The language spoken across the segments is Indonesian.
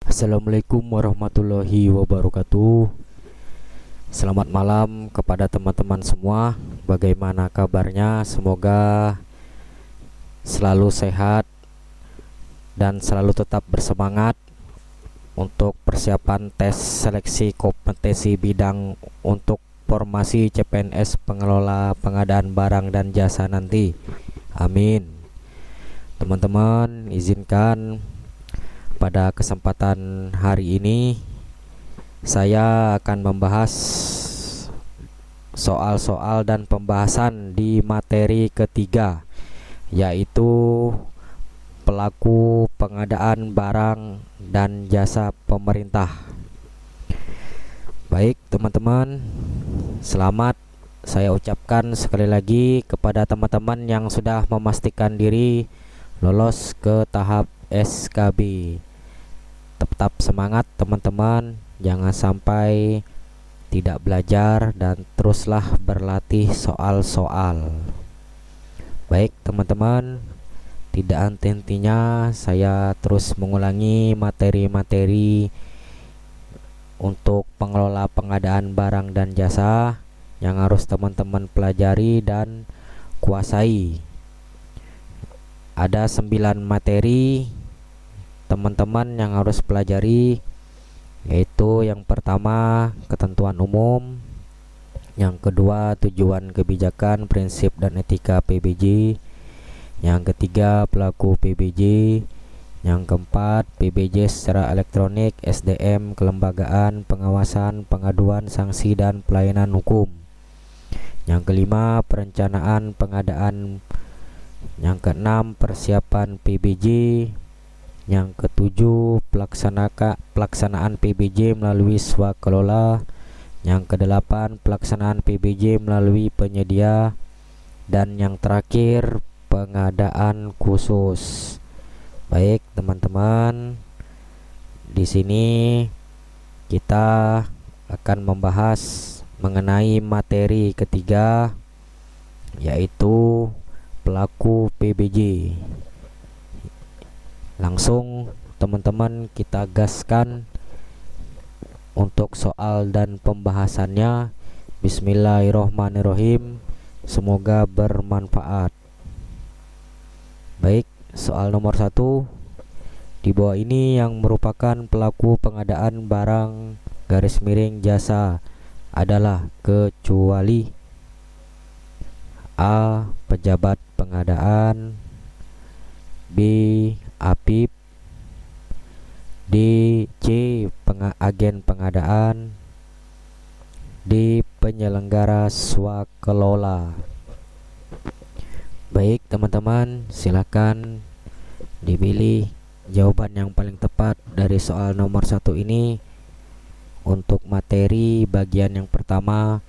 Assalamualaikum warahmatullahi wabarakatuh. Selamat malam kepada teman-teman semua. Bagaimana kabarnya? Semoga selalu sehat dan selalu tetap bersemangat untuk persiapan tes seleksi kompetensi bidang untuk formasi CPNS pengelola pengadaan barang dan jasa nanti. Amin. Teman-teman, izinkan pada kesempatan hari ini saya akan membahas soal-soal dan pembahasan di materi ketiga, yaitu pelaku pengadaan barang dan jasa pemerintah. Baik teman-teman, selamat saya ucapkan sekali lagi kepada teman-teman yang sudah memastikan diri lolos ke tahap SKB. Tetap semangat teman-teman, jangan sampai tidak belajar dan teruslah berlatih soal-soal. Baik teman-teman, tidak henti-hentinya saya terus mengulangi materi-materi untuk pengelola pengadaan barang dan jasa yang harus teman-teman pelajari dan kuasai. Ada 9 materi teman-teman yang harus pelajari, yaitu yang pertama ketentuan umum, yang kedua tujuan kebijakan, prinsip dan etika PBJ, yang ketiga pelaku PBJ, yang keempat PBJ secara elektronik, SDM, kelembagaan, pengawasan, pengaduan, sanksi dan pelayanan hukum, yang kelima perencanaan pengadaan, yang keenam persiapan PBJ, yang ketujuh pelaksanaan PBJ melalui swakelola, yang kedelapan pelaksanaan PBJ melalui penyedia, dan yang terakhir pengadaan khusus. Baik teman-teman, di sini kita akan membahas mengenai materi ketiga, yaitu pelaku PBJ. Langsung teman-teman kita gaskan untuk soal dan pembahasannya. Bismillahirrohmanirrohim, semoga bermanfaat. Baik, soal nomor 1 di bawah ini yang merupakan pelaku pengadaan barang garis miring jasa adalah kecuali A. Pejabat pengadaan, B. APIP, D. C. Agen pengadaan, D. Penyelenggara swakelola. Baik teman-teman, silakan dipilih jawaban yang paling tepat dari soal nomor 1 ini untuk materi bagian yang pertama,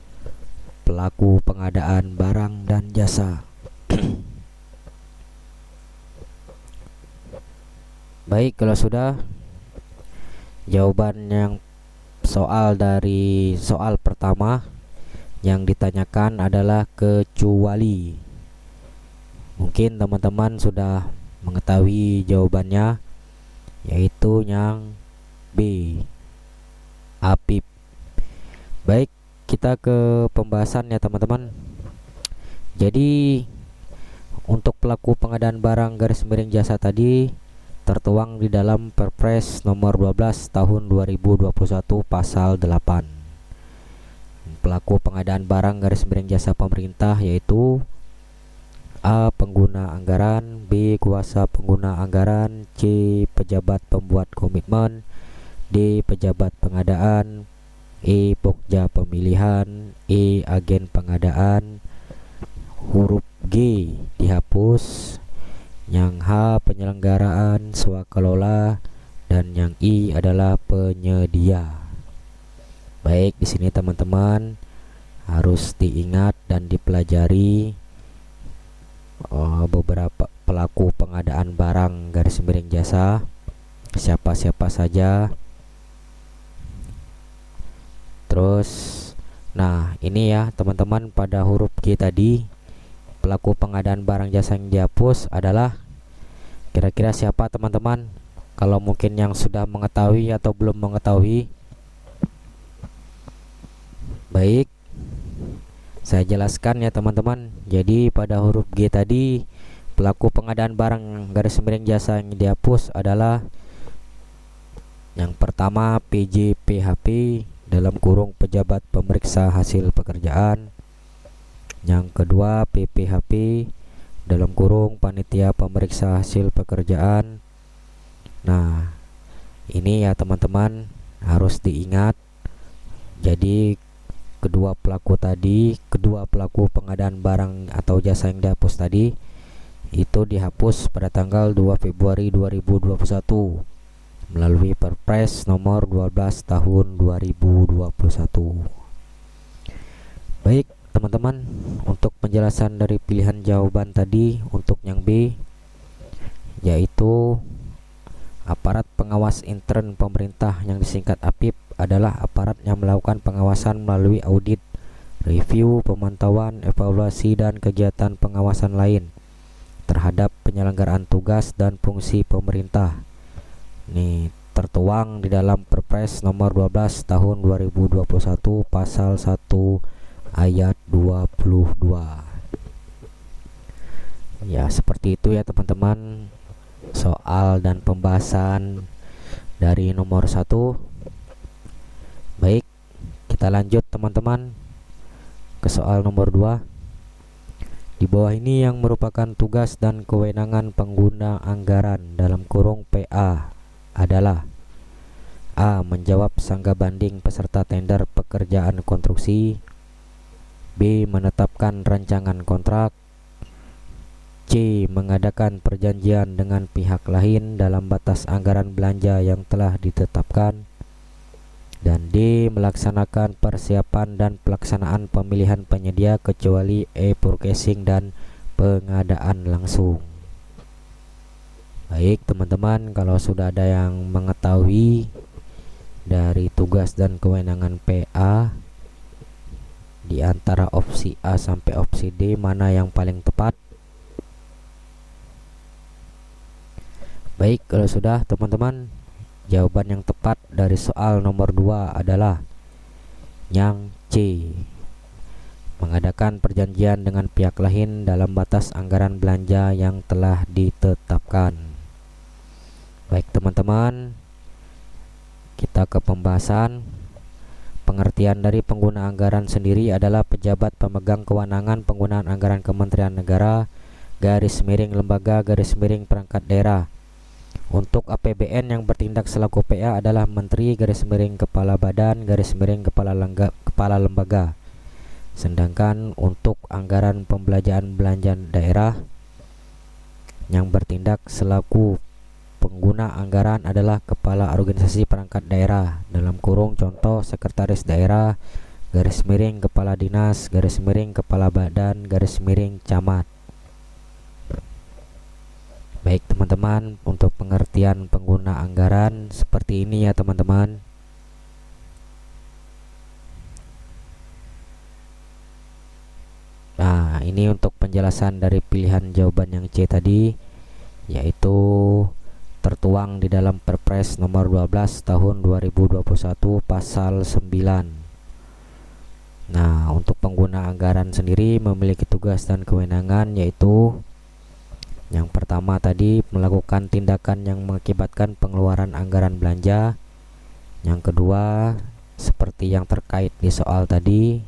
pelaku pengadaan barang dan jasa. Baik, kalau sudah, jawaban yang soal dari soal pertama yang ditanyakan adalah kecuali. Mungkin teman-teman sudah mengetahui jawabannya, yaitu yang B, APIP. Baik, kita ke pembahasan ya teman-teman. Jadi untuk pelaku pengadaan barang garis miring jasa tadi tertuang di dalam Perpres nomor 12 tahun 2021 pasal 8. Pelaku pengadaan barang garis miring jasa pemerintah yaitu A. Pengguna anggaran, B. Kuasa pengguna anggaran, C. Pejabat pembuat komitmen, D. Pejabat pengadaan, E. Pokja pemilihan, E. Agen pengadaan. Huruf G dihapus, yang H penyelenggaraan swakelola, dan yang I adalah penyedia. Baik, di sini teman-teman harus diingat dan dipelajari beberapa pelaku pengadaan barang garis miring jasa, siapa-siapa saja. Terus, nah ini ya teman-teman, pada huruf G tadi pelaku pengadaan barang jasa yang dihapus adalah kira-kira siapa teman-teman? kalau mungkin yang sudah mengetahui atau belum mengetahui. Baik, saya jelaskan ya teman-teman. Jadi pada huruf G tadi, pelaku pengadaan barang garis miring jasa yang dihapus adalah yang pertama PJPHP dalam kurung pejabat pemeriksa hasil pekerjaan. Yang kedua PPHP dalam kurung panitia pemeriksa hasil pekerjaan. Nah, ini ya teman-teman harus diingat. Jadi kedua pelaku pengadaan barang atau jasa yang dihapus tadi itu dihapus pada tanggal 2 Februari 2021 melalui Perpres nomor 12 tahun 2021. Baik teman-teman, untuk penjelasan dari pilihan jawaban tadi untuk yang B, yaitu aparat pengawas intern pemerintah yang disingkat APIP adalah aparat yang melakukan pengawasan melalui audit, review, pemantauan, evaluasi, dan kegiatan pengawasan lain terhadap penyelenggaraan tugas dan fungsi pemerintah. Ini tertuang di dalam Perpres nomor 12 tahun 2021 pasal 1 ayat 22. Ya, seperti itu ya teman-teman soal dan pembahasan dari nomor 1. Baik, kita lanjut teman-teman ke soal nomor 2. Di bawah ini yang merupakan tugas dan kewenangan pengguna anggaran dalam kurung PA adalah: A. Menjawab sanggah banding peserta tender pekerjaan konstruksi. B. Menetapkan rancangan kontrak. C. Mengadakan perjanjian dengan pihak lain dalam batas anggaran belanja yang telah ditetapkan. Dan D. Melaksanakan persiapan dan pelaksanaan pemilihan penyedia kecuali e-purchasing dan pengadaan langsung. Baik teman-teman, kalau sudah ada yang mengetahui dari tugas dan kewenangan PA di antara opsi A sampai opsi D, mana yang paling tepat? Baik, kalau sudah teman-teman, jawaban yang tepat dari soal nomor 2 adalah yang C. Mengadakan perjanjian dengan pihak lain dalam batas anggaran belanja yang telah ditetapkan. Baik teman-teman, kita ke pembahasan. Pengertian dari pengguna anggaran sendiri adalah pejabat pemegang kewenangan penggunaan anggaran Kementerian Negara, garis miring lembaga, garis miring perangkat daerah. Untuk APBN yang bertindak selaku PA adalah Menteri, garis miring kepala badan, garis miring kepala lembaga. Sedangkan untuk anggaran pembelanjaan belanja daerah yang bertindak selaku pengguna anggaran adalah kepala organisasi perangkat daerah dalam kurung contoh sekretaris daerah, garis miring kepala dinas, garis miring kepala badan, garis miring camat. Baik teman-teman, untuk pengertian pengguna anggaran seperti ini ya teman-teman. Nah, ini untuk penjelasan dari pilihan jawaban yang C tadi, yaitu tertuang di dalam Perpres nomor 12 tahun 2021 pasal 9. Nah, untuk pengguna anggaran sendiri memiliki tugas dan kewenangan, yaitu yang pertama tadi melakukan tindakan yang mengakibatkan pengeluaran anggaran belanja. Yang kedua, seperti yang terkait di soal tadi,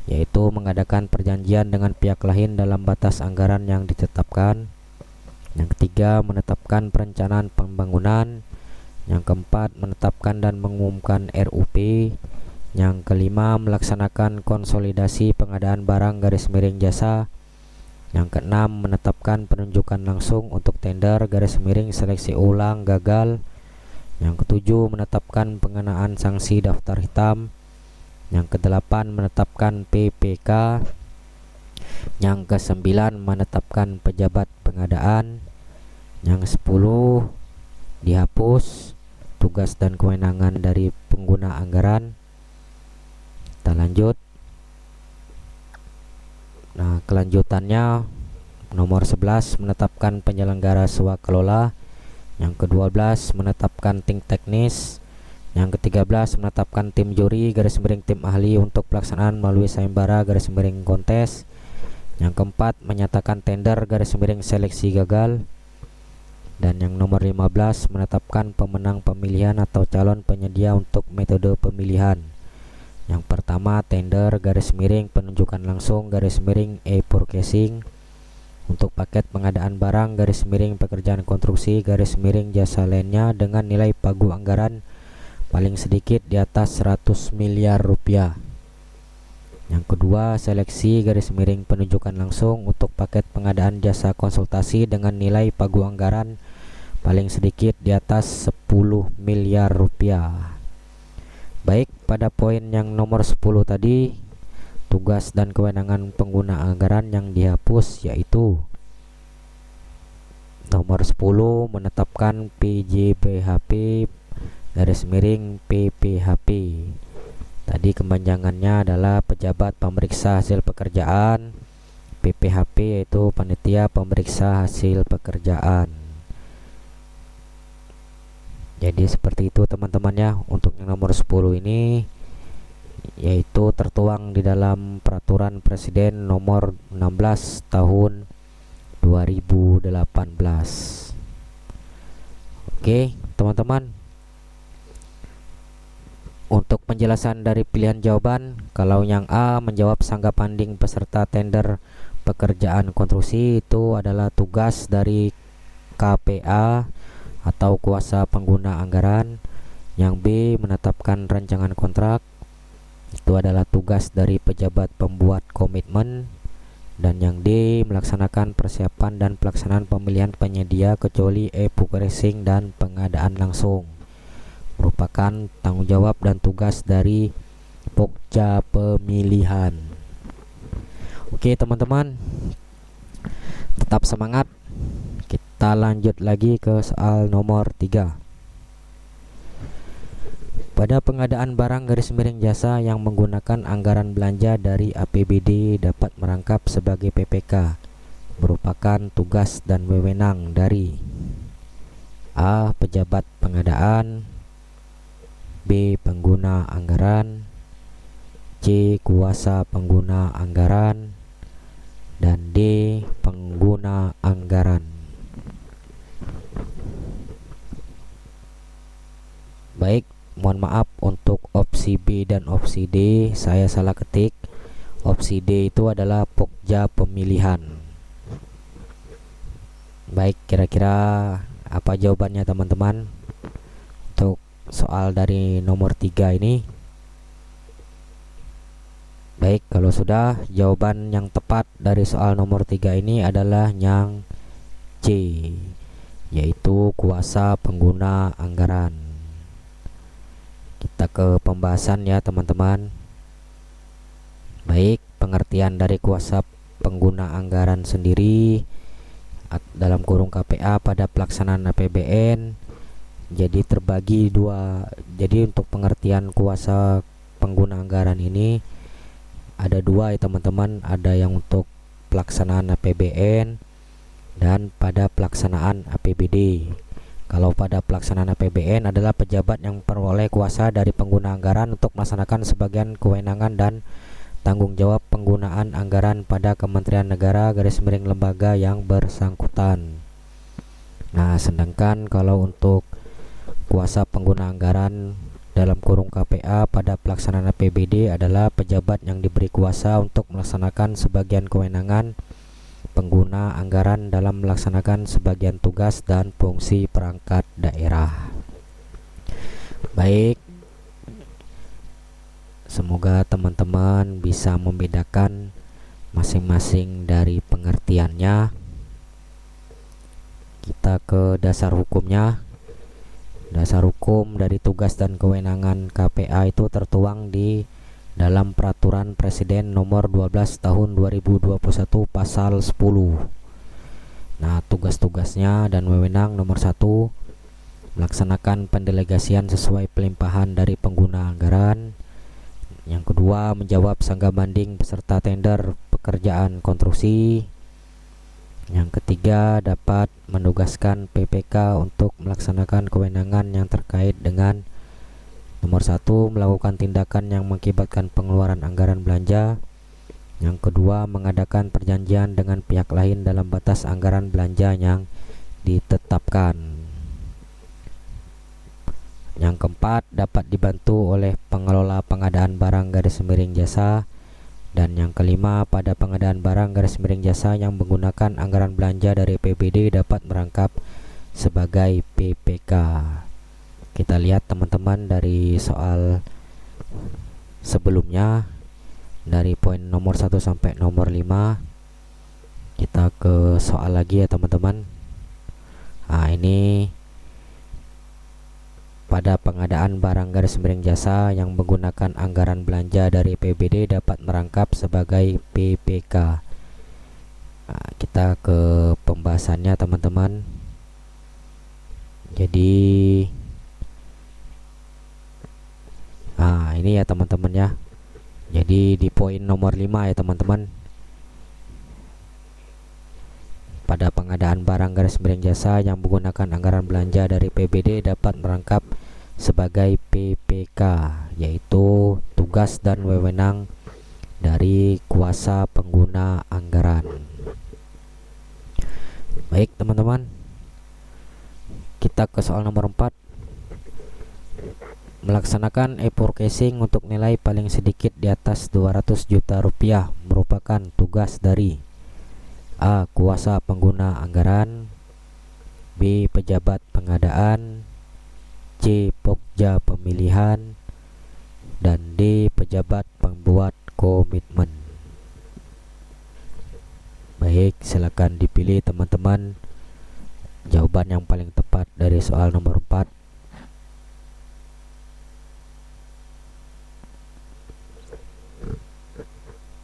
yaitu mengadakan perjanjian dengan pihak lain dalam batas anggaran yang ditetapkan. Yang ketiga, menetapkan perencanaan pembangunan. Yang keempat, menetapkan dan mengumumkan RUP. Yang kelima, melaksanakan konsolidasi pengadaan barang garis miring jasa. Yang keenam, menetapkan penunjukan langsung untuk tender garis miring seleksi ulang gagal. Yang ketujuh, menetapkan pengenaan sanksi daftar hitam. Yang kedelapan, menetapkan PPK. Yang kesembilan, menetapkan pejabat pengadaan. Yang 10, dihapus tugas dan kewenangan dari pengguna anggaran. Kita lanjut. Nah, kelanjutannya nomor 11, menetapkan penyelenggara swakelola. Yang ke-12 menetapkan tim teknis. Yang ke-13 menetapkan tim juri garis miring tim ahli untuk pelaksanaan melalui sayembara garis miring kontes. Yang keempat menyatakan tender garis miring seleksi gagal. Dan yang nomor 15 menetapkan pemenang pemilihan atau calon penyedia untuk metode pemilihan. Yang pertama tender garis miring penunjukan langsung garis miring e-forecasting untuk paket pengadaan barang garis miring pekerjaan konstruksi garis miring jasa lainnya dengan nilai pagu anggaran paling sedikit di atas 100 miliar rupiah. Yang kedua seleksi garis miring penunjukan langsung untuk paket pengadaan jasa konsultasi dengan nilai pagu anggaran paling sedikit di atas 10 miliar rupiah. Baik, pada poin yang nomor 10 tadi, tugas dan kewenangan pengguna anggaran yang dihapus yaitu nomor 10 menetapkan PJBHP garis miring PPHP. Tadi kepanjangannya adalah pejabat pemeriksa hasil pekerjaan. PPHP yaitu panitia pemeriksa hasil pekerjaan. Jadi seperti itu teman-teman ya. Untuk yang nomor 10 ini yaitu tertuang di dalam peraturan presiden nomor 16 tahun 2018. Oke teman-teman, untuk penjelasan dari pilihan jawaban, kalau yang A menjawab sanggah banding peserta tender pekerjaan konstruksi itu adalah tugas dari KPA atau kuasa pengguna anggaran. Yang B menetapkan rancangan kontrak, itu adalah tugas dari pejabat pembuat komitmen. Dan yang D melaksanakan persiapan dan pelaksanaan pemilihan penyedia kecuali e-forecasting dan pengadaan langsung, merupakan tanggung jawab dan tugas dari Pokja pemilihan. Oke teman-teman, tetap semangat. Kita lanjut lagi ke soal nomor 3. Pada pengadaan barang garis miring jasa yang menggunakan anggaran belanja dari APBD dapat merangkap sebagai PPK, merupakan tugas dan wewenang dari A. Pejabat pengadaan, B. Pengguna anggaran, C. Kuasa pengguna anggaran, dan D. Pengguna anggaran. Baik, mohon maaf untuk opsi B dan opsi D saya salah ketik. Opsi D itu adalah Pokja pemilihan. Baik, kira-kira apa jawabannya teman-teman untuk soal dari nomor 3 ini? Baik, kalau sudah, jawaban yang tepat dari soal nomor 3 ini adalah yang C, yaitu kuasa pengguna anggaran. Kita ke pembahasan ya teman-teman. Baik, pengertian dari kuasa pengguna anggaran sendiri dalam kurung KPA pada pelaksanaan APBN jadi terbagi dua. Jadi untuk pengertian kuasa pengguna anggaran ini ada dua ya teman-teman. Ada yang untuk pelaksanaan APBN dan pada pelaksanaan APBD. Kalau pada pelaksanaan APBN adalah pejabat yang peroleh kuasa dari pengguna anggaran untuk melaksanakan sebagian kewenangan dan tanggung jawab penggunaan anggaran pada Kementerian Negara garis miring lembaga yang bersangkutan. Nah, sedangkan kalau untuk kuasa pengguna anggaran dalam kurung KPA pada pelaksanaan APBD adalah pejabat yang diberi kuasa untuk melaksanakan sebagian kewenangan pengguna anggaran dalam melaksanakan sebagian tugas dan fungsi perangkat daerah. Baik, semoga teman-teman bisa membedakan masing-masing dari pengertiannya. Kita ke dasar hukumnya. Dasar hukum dari tugas dan kewenangan KPA itu tertuang di dalam peraturan presiden nomor 12 tahun 2021 pasal 10. Nah, tugas-tugasnya dan wewenang nomor 1, melaksanakan pendelegasian sesuai pelimpahan dari pengguna anggaran. Yang kedua, menjawab sanggah banding peserta tender pekerjaan konstruksi. Yang ketiga, dapat menugaskan PPK untuk melaksanakan kewenangan yang terkait dengan nomor 1, melakukan tindakan yang mengakibatkan pengeluaran anggaran belanja. Yang kedua, mengadakan perjanjian dengan pihak lain dalam batas anggaran belanja yang ditetapkan. Yang keempat, dapat dibantu oleh pengelola pengadaan barang _jasa. Dan yang kelima, pada pengadaan barang _jasa yang menggunakan anggaran belanja dari APBD dapat merangkap sebagai PPK. Kita lihat teman-teman dari soal sebelumnya, dari poin nomor 1 sampai nomor 5. Kita ke soal lagi ya teman-teman. Nah, ini pada pengadaan barang _jasa yang menggunakan anggaran belanja dari APBD dapat merangkap sebagai PPK. Nah, kita ke pembahasannya teman-teman. Jadi ini ya teman-teman ya. Jadi di poin nomor 5 ya teman-teman. Pada pengadaan barang _jasa yang menggunakan anggaran belanja dari APBD dapat merangkap sebagai PPK, yaitu tugas dan wewenang dari kuasa pengguna anggaran. Baik teman-teman, kita ke soal nomor 4. Melaksanakan e-forecasting untuk nilai paling sedikit di atas 200 juta rupiah merupakan tugas dari A. Kuasa pengguna anggaran, B. Pejabat pengadaan, C. Pokja pemilihan, dan D. Pejabat pembuat komitmen. Baik, silakan dipilih teman-teman jawaban yang paling tepat dari soal nomor 4.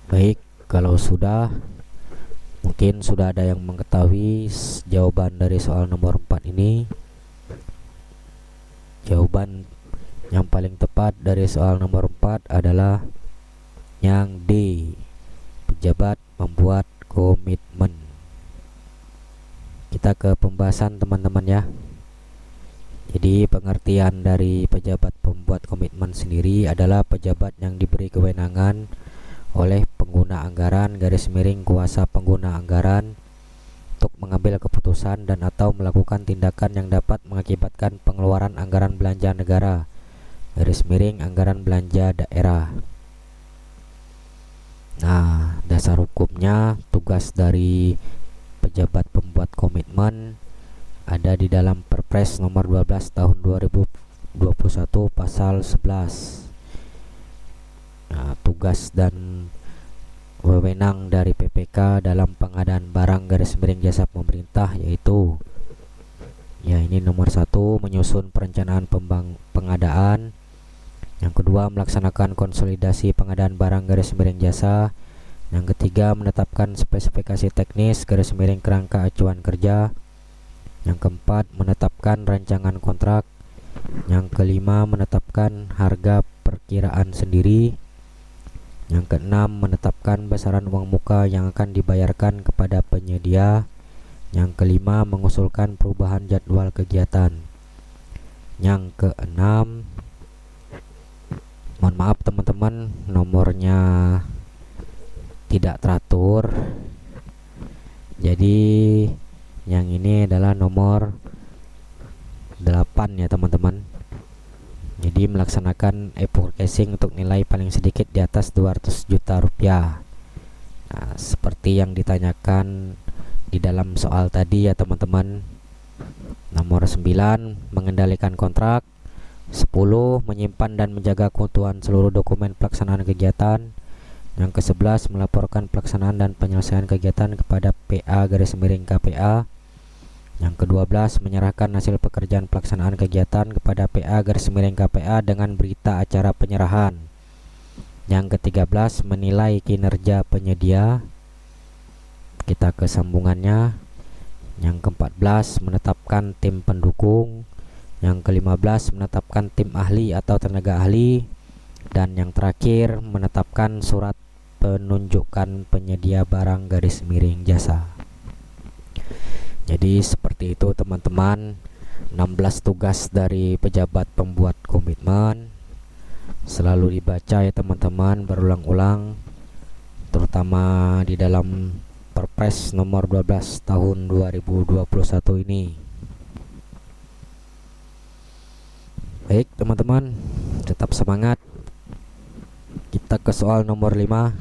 Baik, kalau sudah, mungkin sudah ada yang mengetahui jawaban dari soal nomor 4 ini. Jawaban yang paling tepat dari soal nomor 4 adalah yang D, pejabat membuat komitmen. Kita ke pembahasan teman-teman ya. Jadi pengertian dari pejabat pembuat komitmen sendiri adalah pejabat yang diberi kewenangan oleh pengguna anggaran kuasa pengguna anggaran untuk mengambil keputusan dan atau melakukan tindakan yang dapat mengakibatkan pengeluaran anggaran belanja negara anggaran belanja daerah. Nah, dasar hukumnya tugas dari pejabat pembuat komitmen ada di dalam Perpres nomor 12 tahun 2021 pasal 11. Nah, tugas dan wewenang dari PPK dalam pengadaan barang jasa pemerintah yaitu ini nomor 1, menyusun perencanaan pengadaan. Yang kedua, melaksanakan konsolidasi pengadaan barang jasa. Yang ketiga, menetapkan spesifikasi teknis kerangka acuan kerja. Yang keempat, menetapkan rancangan kontrak. Yang kelima, menetapkan harga perkiraan sendiri. Yang keenam, menetapkan besaran uang muka yang akan dibayarkan kepada penyedia. Yang kelima, mengusulkan perubahan jadwal kegiatan. Yang keenam, mohon maaf teman-teman, nomornya tidak teratur. Jadi yang ini adalah nomor 8 ya teman-teman. Jadi melaksanakan e-forecasting untuk nilai paling sedikit di atas 200 juta rupiah. Nah, seperti yang ditanyakan di dalam soal tadi ya teman-teman. Nomor 9, mengendalikan kontrak. 10, menyimpan dan menjaga keutuhan seluruh dokumen pelaksanaan kegiatan. Yang ke-11, melaporkan pelaksanaan dan penyelesaian kegiatan kepada PA_KPA. Yang ke-12, menyerahkan hasil pekerjaan pelaksanaan kegiatan kepada PA_KPA dengan berita acara penyerahan. Yang ke-13, menilai kinerja penyedia. Kita ke sambungannya. Yang ke-14, menetapkan tim pendukung. Yang ke-15, menetapkan tim ahli atau tenaga ahli. Dan yang terakhir, menetapkan surat penunjukan penyedia barang jasa. Jadi seperti itu teman-teman, 16 tugas dari pejabat pembuat komitmen. Selalu dibaca ya teman-teman, berulang-ulang, terutama di dalam Perpres nomor 12 tahun 2021 ini. Baik teman-teman, tetap semangat. Kita ke soal nomor 5.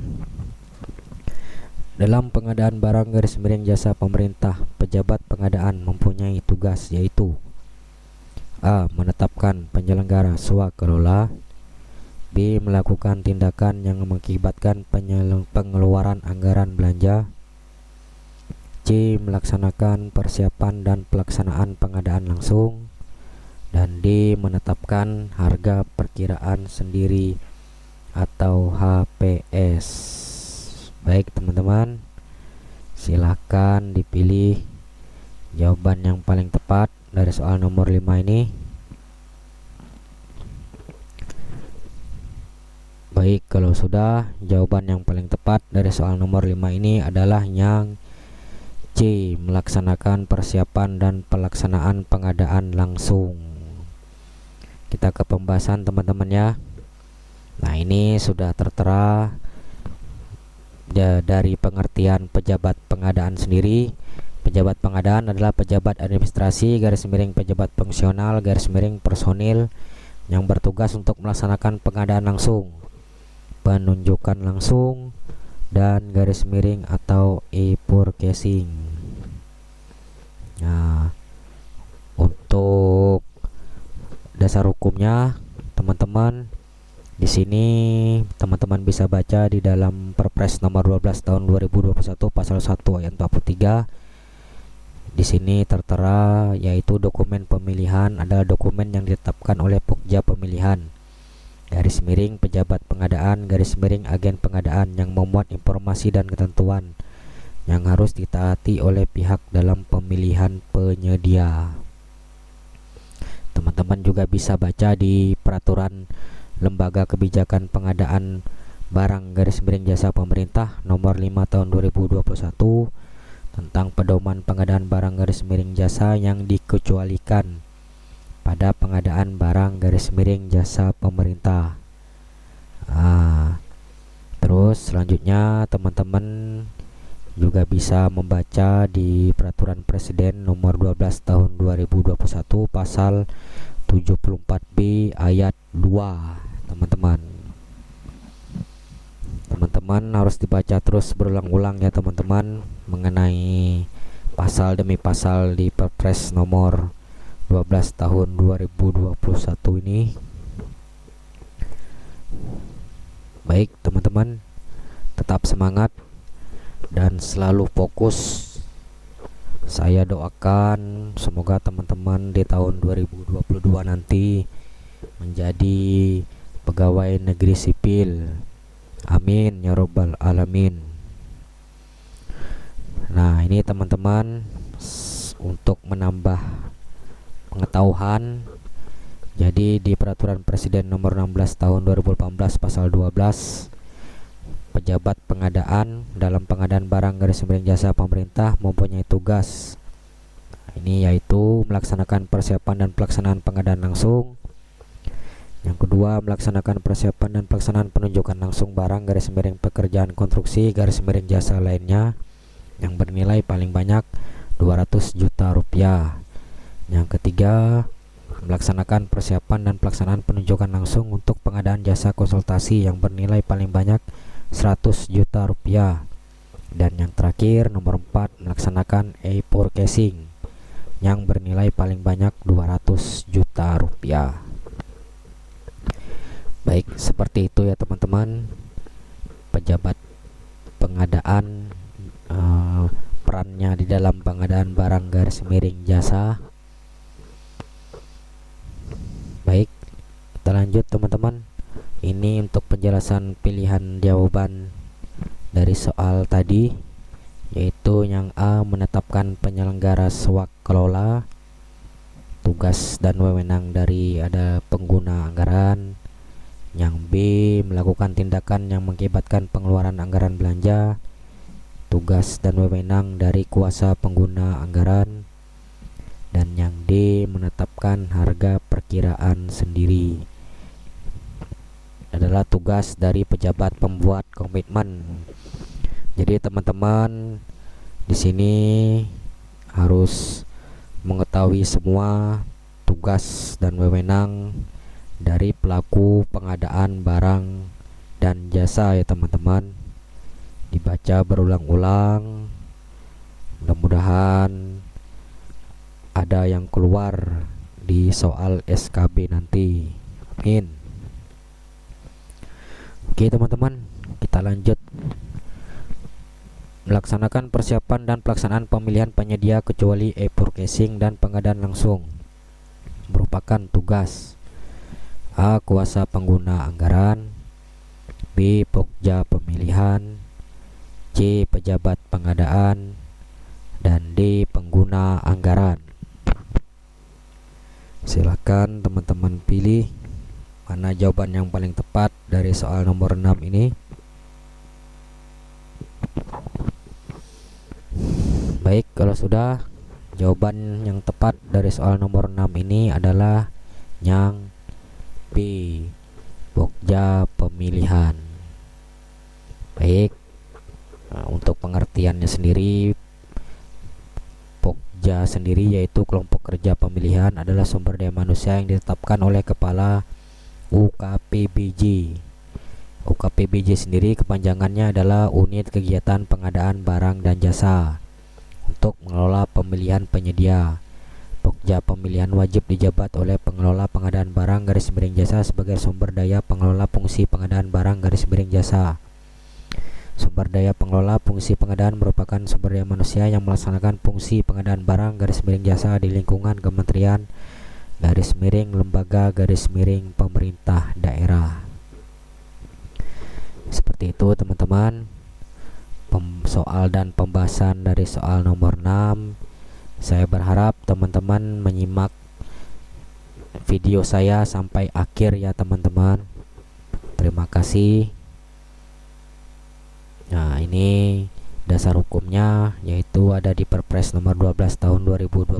Dalam pengadaan barang garis miring jasa pemerintah, pejabat pengadaan mempunyai tugas yaitu: A. Menetapkan penyelenggara swakelola. B. Melakukan tindakan yang mengakibatkan pengeluaran anggaran belanja. C. Melaksanakan persiapan dan pelaksanaan pengadaan langsung. Dan D. Menetapkan harga perkiraan sendiri atau HPS. Baik teman-teman, silahkan dipilih jawaban yang paling tepat dari soal nomor 5 ini. Baik, kalau sudah, jawaban yang paling tepat dari soal nomor 5 ini adalah yang C. Melaksanakan persiapan dan pelaksanaan pengadaan langsung. Kita ke pembahasan teman-teman ya. Nah, ini sudah tertera dari pengertian pejabat pengadaan sendiri. Pejabat pengadaan adalah pejabat administrasi garis miring pejabat fungsional garis miring personil yang bertugas untuk melaksanakan pengadaan langsung, penunjukan langsung, dan garis miring atau e-purchasing. Nah, untuk dasar hukumnya teman-teman, di sini teman-teman bisa baca di dalam Perpres nomor 12 tahun 2021 pasal 1 ayat 43. Di sini tertera yaitu dokumen pemilihan adalah dokumen yang ditetapkan oleh Pokja Pemilihan garis miring pejabat pengadaan garis miring agen pengadaan yang memuat informasi dan ketentuan yang harus ditaati oleh pihak dalam pemilihan penyedia. Teman-teman juga bisa baca di peraturan Lembaga Kebijakan Pengadaan Barang garis miring Jasa Pemerintah nomor 5 tahun 2021 tentang pedoman pengadaan barang garis miring jasa yang dikecualikan pada pengadaan barang garis miring jasa pemerintah. Terus selanjutnya teman-teman juga bisa membaca di Peraturan Presiden nomor 12 tahun 2021 pasal 74B ayat 2. Teman-teman harus dibaca terus berulang-ulang ya teman-teman mengenai pasal demi pasal di Perpres nomor 12 tahun 2021 ini. Baik teman-teman, tetap semangat dan selalu fokus. Saya doakan semoga teman-teman di tahun 2022 nanti menjadi pegawai negeri sipil. Amin ya robbal alamin. Nah, ini teman-teman untuk menambah pengetahuan. Jadi di Peraturan Presiden nomor 16 tahun 2018 pasal 12, pejabat pengadaan dalam pengadaan barang garis miring jasa pemerintah mempunyai tugas. Ini yaitu melaksanakan persiapan dan pelaksanaan pengadaan langsung. Yang kedua, melaksanakan persiapan dan pelaksanaan penunjukan langsung barang garis miring pekerjaan konstruksi garis miring jasa lainnya yang bernilai paling banyak 200 juta rupiah. Yang ketiga, melaksanakan persiapan dan pelaksanaan penunjukan langsung untuk pengadaan jasa konsultasi yang bernilai paling banyak 100 juta rupiah. Dan yang terakhir, nomor 4, melaksanakan e-purchasing yang bernilai paling banyak 200 juta rupiah. Baik, seperti itu ya teman-teman. Pejabat pengadaan, perannya di dalam pengadaan barang garis miring jasa. Baik, kita lanjut teman-teman. Ini untuk penjelasan pilihan jawaban dari soal tadi, yaitu yang A, menetapkan penyelenggara swakelola, tugas dan wewenang dari ada pengguna anggaran. Yang B, melakukan tindakan yang mengakibatkan pengeluaran anggaran belanja, tugas dan wewenang dari kuasa pengguna anggaran. Dan yang D, menetapkan harga perkiraan sendiri, adalah tugas dari pejabat pembuat komitmen. Jadi teman-teman di sini harus mengetahui semua tugas dan wewenang dari pelaku pengadaan barang dan jasa ya teman-teman. Dibaca berulang-ulang, mudah-mudahan ada yang keluar di soal SKB nanti. Amin. Oke teman-teman, kita lanjut. Melaksanakan persiapan dan pelaksanaan pemilihan penyedia kecuali e-processing dan pengadaan langsung merupakan tugas A, kuasa pengguna anggaran, B, pokja pemilihan, C, pejabat pengadaan, dan D, pengguna anggaran. Silakan teman-teman pilih mana jawaban yang paling tepat dari soal nomor 6 ini. Baik, kalau sudah, jawaban yang tepat dari soal nomor 6 ini adalah yang B, pokja pemilihan. Baik, untuk pengertiannya sendiri, pokja sendiri yaitu kelompok kerja pemilihan adalah sumber daya manusia yang ditetapkan oleh kepala UKPBJ. UKPBJ sendiri kepanjangannya adalah Unit Kegiatan Pengadaan Barang dan Jasa untuk mengelola pemilihan penyedia. Pokja pemilihan wajib dijabat oleh pengelola pengadaan barang garis miring jasa sebagai sumber daya pengelola fungsi pengadaan barang garis miring jasa. Sumber daya pengelola fungsi pengadaan merupakan sumber daya manusia yang melaksanakan fungsi pengadaan barang garis miring jasa di lingkungan kementerian garis miring lembaga garis miring pemerintah daerah. Seperti itu teman-teman soal dan pembahasan dari soal nomor 6. Saya berharap teman-teman menyimak video saya sampai akhir ya teman-teman. Terima kasih. Nah, ini dasar hukumnya yaitu ada di Perpres nomor 12 tahun 2021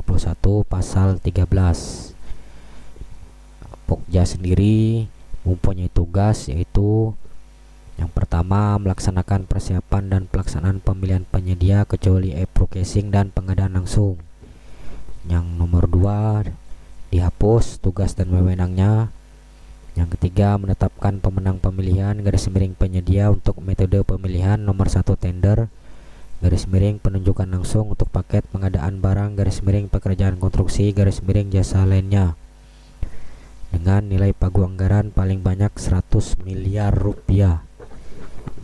pasal 13. Pokja sendiri mempunyai tugas yaitu yang pertama, melaksanakan persiapan dan pelaksanaan pemilihan penyedia kecuali e-processing dan pengadaan langsung. Yang nomor 2, dihapus tugas dan wewenangnya. Yang ketiga, menetapkan pemenang pemilihan garis miring penyedia untuk metode pemilihan nomor 1 tender garis miring penunjukan langsung untuk paket pengadaan barang garis miring pekerjaan konstruksi garis miring jasa lainnya dengan nilai pagu anggaran paling banyak 100 miliar rupiah.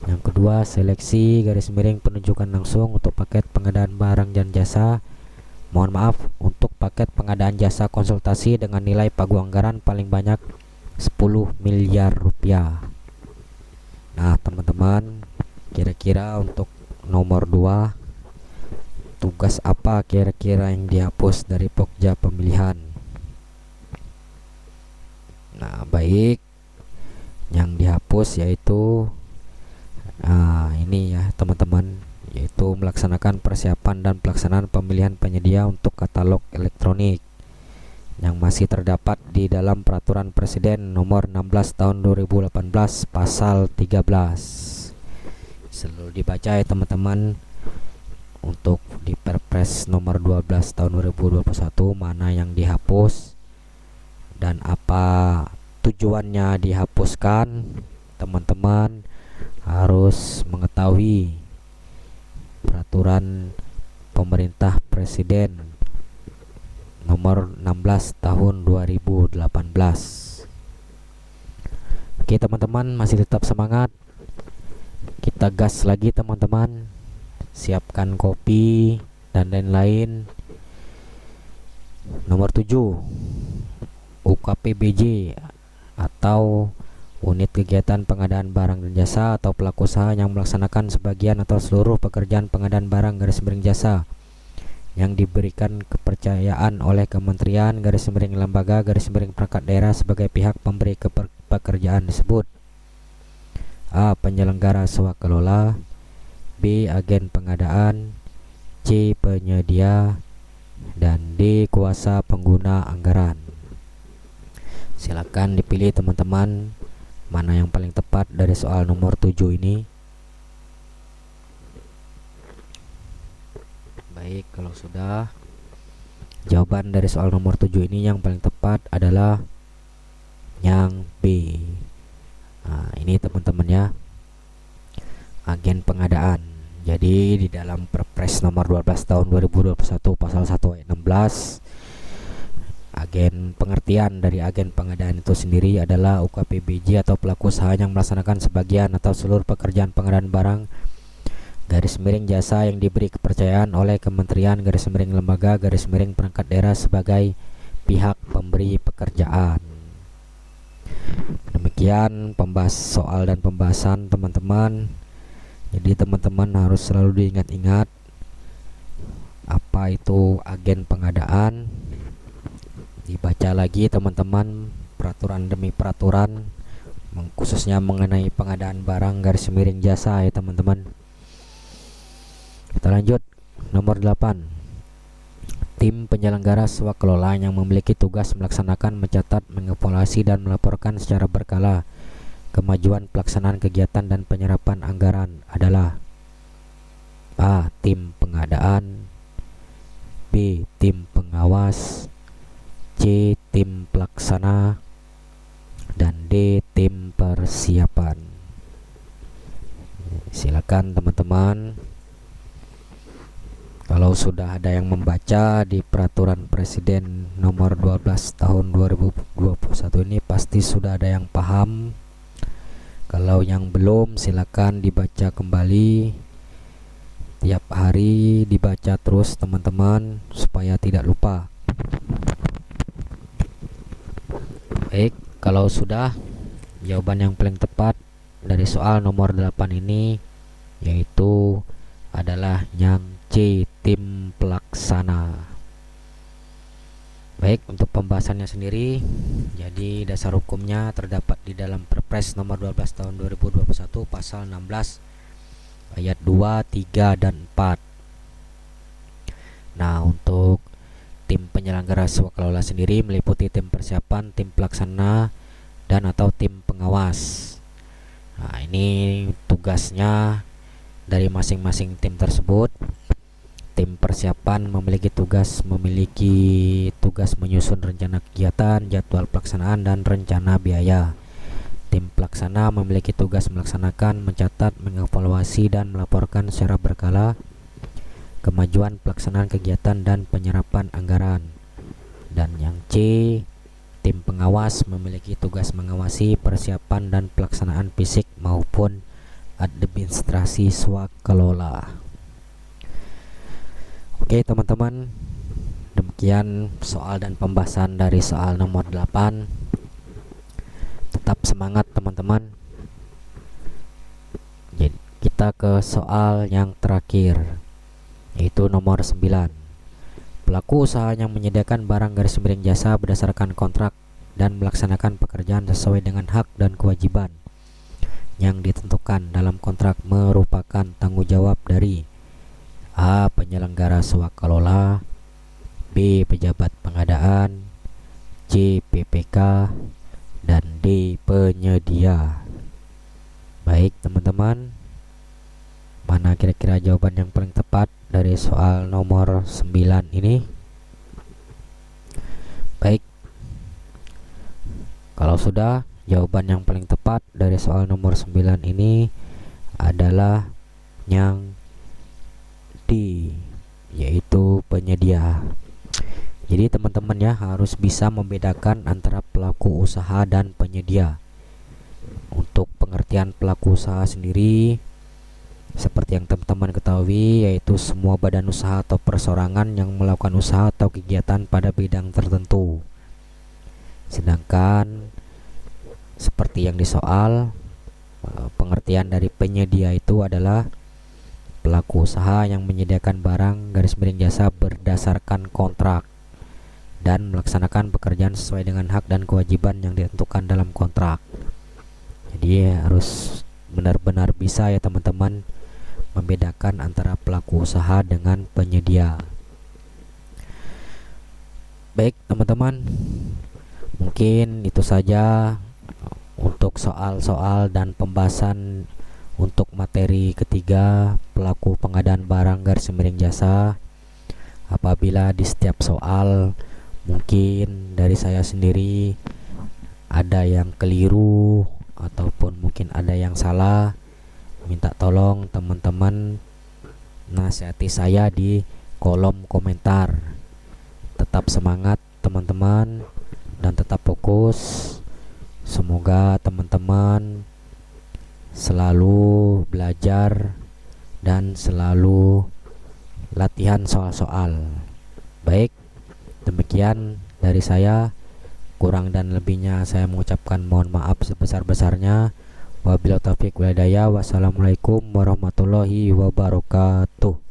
Yang kedua, seleksi garis miring penunjukan langsung untuk paket pengadaan barang dan jasa. Untuk paket pengadaan jasa konsultasi dengan nilai pagu anggaran paling banyak 10 miliar rupiah. Nah, teman-teman, kira-kira untuk nomor 2, tugas apa kira-kira yang dihapus dari pokja pemilihan? Nah, baik, yang dihapus yaitu ini ya teman-teman, yaitu melaksanakan persiapan dan pelaksanaan pemilihan penyedia untuk katalog elektronik yang masih terdapat di dalam Peraturan Presiden nomor 16 tahun 2018 pasal 13. Selalu dibaca ya teman-teman. Untuk di Perpres nomor 12 tahun 2021 mana yang dihapus dan apa tujuannya dihapuskan, teman-teman harus mengetahui Peraturan Pemerintah Presiden nomor 16 tahun 2018. Oke teman-teman, masih tetap semangat. Kita gas lagi teman-teman. Siapkan kopi dan lain-lain. Nomor 7, UKPBJ atau Unit Kegiatan Pengadaan Barang dan Jasa atau pelaku usaha yang melaksanakan sebagian atau seluruh pekerjaan pengadaan barang garis miring jasa yang diberikan kepercayaan oleh kementerian garis miring lembaga garis miring perangkat daerah sebagai pihak pemberi pekerjaan tersebut. A. Penyelenggara swakelola, B. agen pengadaan, C. penyedia, dan D. kuasa pengguna anggaran. Silakan dipilih teman-teman mana yang paling tepat dari soal nomor 7 ini. Baik, kalau sudah, jawaban dari soal nomor 7 ini yang paling tepat adalah yang B. Nah, ini teman-teman ya, agen pengadaan. Jadi di dalam Perpres nomor 12 tahun 2021 pasal 1 ayat 16, agen pengertian dari agen pengadaan itu sendiri adalah UKPBJ atau pelaku usaha yang melaksanakan sebagian atau seluruh pekerjaan pengadaan barang jasa yang diberi kepercayaan oleh kementerian lembaga perangkat daerah sebagai pihak pemberi pekerjaan. Demikian pembahas soal dan pembahasan teman-teman. Jadi teman-teman harus selalu diingat-ingat apa itu agen pengadaan. Dibaca lagi teman-teman peraturan demi peraturan, khususnya mengenai pengadaan barang jasa ya teman-teman. Kita lanjut, nomor 8. Tim penyelenggara swakelola yang memiliki tugas melaksanakan, mencatat, mengevaluasi, dan melaporkan secara berkala kemajuan pelaksanaan kegiatan dan penyerapan anggaran adalah A. tim pengadaan, B. tim pengawas, C. tim pelaksana, dan D. tim persiapan. Silakan teman-teman, kalau sudah ada yang membaca di peraturan presiden nomor 12 tahun 2021 ini pasti sudah ada yang paham. Kalau yang belum, silakan dibaca kembali. Tiap hari dibaca terus teman-teman supaya tidak lupa. Baik, kalau sudah, jawaban yang paling tepat dari soal nomor 8 ini yaitu adalah yang C. tim pelaksana. Baik, untuk pembahasannya sendiri, jadi dasar hukumnya terdapat di dalam Perpres nomor 12 tahun 2021 pasal 16 ayat 2, 3, dan 4. Nah, untuk tim penyelenggara swakelola sendiri meliputi tim persiapan, tim pelaksana, dan atau tim pengawas. Nah, ini tugasnya dari masing-masing tim tersebut. Tim persiapan memiliki tugas menyusun rencana kegiatan, jadwal pelaksanaan, dan rencana biaya. Tim pelaksana memiliki tugas melaksanakan, mencatat, mengevaluasi, dan melaporkan secara berkala kemajuan pelaksanaan kegiatan dan penyerapan anggaran. Dan yang C, tim pengawas memiliki tugas mengawasi persiapan dan pelaksanaan fisik maupun administrasi swakelola. Oke teman-teman, demikian soal dan pembahasan dari soal nomor 8. Tetap semangat teman-teman. Jadi kita ke soal yang terakhir, yaitu nomor 9. Pelaku usaha yang menyediakan barang jasa berdasarkan kontrak dan melaksanakan pekerjaan sesuai dengan hak dan kewajiban yang ditentukan dalam kontrak merupakan tanggung jawab dari A. penyelenggara swakelola, B. pejabat pengadaan, C. PPK, dan D. penyedia. Baik teman-teman, mana kira-kira jawaban yang paling tepat dari soal nomor 9 ini? Baik, kalau sudah, jawaban yang paling tepat dari soal nomor 9 ini adalah yang D, yaitu penyedia. Jadi teman-teman ya harus bisa membedakan antara pelaku usaha dan penyedia. Untuk pengertian pelaku usaha sendiri, seperti yang teman-teman ketahui, yaitu semua badan usaha atau perseorangan yang melakukan usaha atau kegiatan pada bidang tertentu. Sedangkan seperti yang di soal, pengertian dari penyedia itu adalah pelaku usaha yang menyediakan barang jasa berdasarkan kontrak dan melaksanakan pekerjaan sesuai dengan hak dan kewajiban yang ditentukan dalam kontrak. Jadi harus benar-benar bisa ya teman-teman membedakan antara pelaku usaha dengan penyedia. Baik teman-teman, mungkin itu saja untuk soal-soal dan pembahasan untuk materi ketiga, pelaku pengadaan barang garis miring jasa. Apabila di setiap soal mungkin dari saya sendiri ada yang keliru ataupun mungkin ada yang salah, minta tolong teman-teman nasihati saya di kolom komentar. Tetap semangat teman-teman dan tetap fokus. Semoga teman-teman selalu belajar dan selalu latihan soal-soal. Baik, demikian dari saya. Kurang dan lebihnya saya mengucapkan mohon maaf sebesar-besarnya. Wabillahi taufiq wal hidayah. Wassalamualaikum warahmatullahi wabarakatuh.